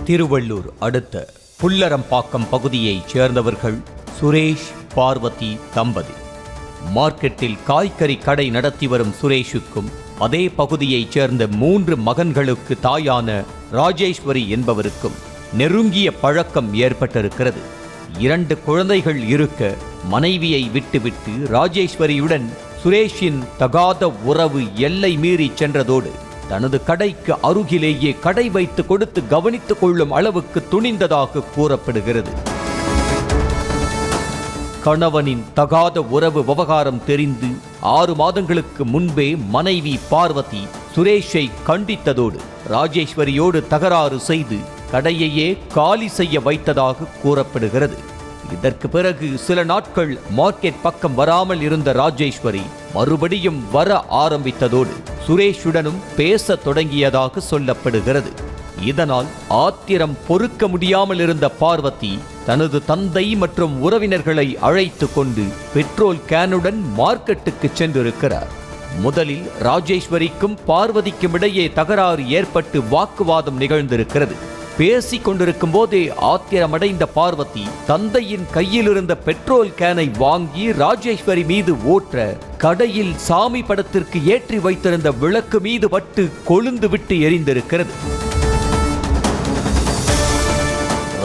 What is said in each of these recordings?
திருவள்ளூர் அடுத்த புல்லரம்பாக்கம் பகுதியைச் சேர்ந்தவர்கள் சுரேஷ் பார்வதி தம்பதி. மார்க்கெட்டில் காய்கறி கடை நடத்தி வரும் சுரேஷுக்கும் அதே பகுதியைச் சேர்ந்த 3 மகன்களுக்கு தாயான ராஜேஸ்வரி என்பவருக்கும் நெருங்கிய பழக்கம் ஏற்பட்டிருக்கிறது. 2 குழந்தைகள் இருக்க மனைவியை விட்டுவிட்டு ராஜேஸ்வரியுடன் சுரேஷின் தகாத உறவு எல்லை மீறி சென்றதோடு தனது கடைக்கு அருகிலேயே கடை வைத்து கொடுத்து கவனித்துக் கொள்ளும் அளவுக்கு துணிந்ததாக கூறப்படுகிறது. கணவனின் தகாத உறவு விவகாரம் தெரிந்து 6 மாதங்களுக்கு முன்பே மனைவி பார்வதி சுரேஷை கண்டித்ததோடு ராஜேஸ்வரியோடு தகராறு செய்து கடையையே காலி செய்ய வைத்ததாக கூறப்படுகிறது. இதற்கு பிறகு சில நாட்கள் மார்க்கெட் பக்கம் வராமல் இருந்த ராஜேஸ்வரி மறுபடியும் வர ஆரம்பித்ததோடு சுரேஷுடனும் பேச தொடங்கியதாக சொல்லப்படுகிறது. இதனால் ஆத்திரம் பொறுக்க முடியாமல் இருந்த பார்வதி தனது தந்தை மற்றும் உறவினர்களை அழைத்து கொண்டு பெட்ரோல் கேனுடன் மார்க்கெட்டுக்கு சென்றிருக்கிறார். முதலில் ராஜேஸ்வரிக்கும் பார்வதிக்கும் இடையே தகராறு ஏற்பட்டு வாக்குவாதம் நிகழ்ந்திருக்கிறது. பேசிக் கொண்டிருக்கும் போதே ஆத்திரமடைந்த பார்வதி தந்தையின் கையில் இருந்த பெட்ரோல் கேனை வாங்கி ராஜேஸ்வரி மீது ஓற்ற கடையில் சாமி படத்திற்கு ஏற்றி வைத்திருந்த விளக்கு மீது பட்டு கொழுந்து விட்டு எரிந்திருக்கிறது.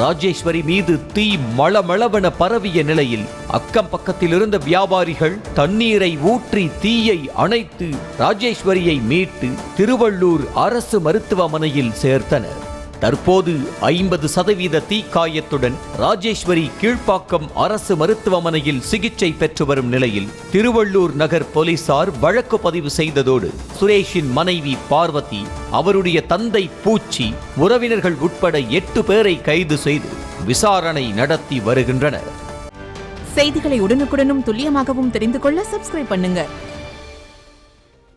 ராஜேஸ்வரி மீது தீ மளமளவென பரவிய நிலையில் அக்கம் பக்கத்தில் இருந்த வியாபாரிகள் தண்ணீரை ஊற்றி தீயை அணைத்து ராஜேஸ்வரியை மீட்டு திருவள்ளூர் அரசு மருத்துவமனையில் சேர்த்தனர். தற்போது 50% தீக்காயத்துடன் ராஜேஸ்வரி கீழ்ப்பாக்கம் அரசு மருத்துவமனையில் சிகிச்சை பெற்று வரும் நிலையில் திருவள்ளூர் நகர் போலீசார் வழக்கு பதிவு செய்ததோடு சுரேஷின் மனைவி பார்வதி, அவருடைய தந்தை பூச்சி, உறவினர்கள் உட்பட 8 பேரை கைது செய்து விசாரணை நடத்தி வருகின்றனர். செய்திகளை உடனுக்குடனும் துல்லியமாகவும் தெரிந்து கொள்ள சப்ஸ்கிரைப் பண்ணுங்க.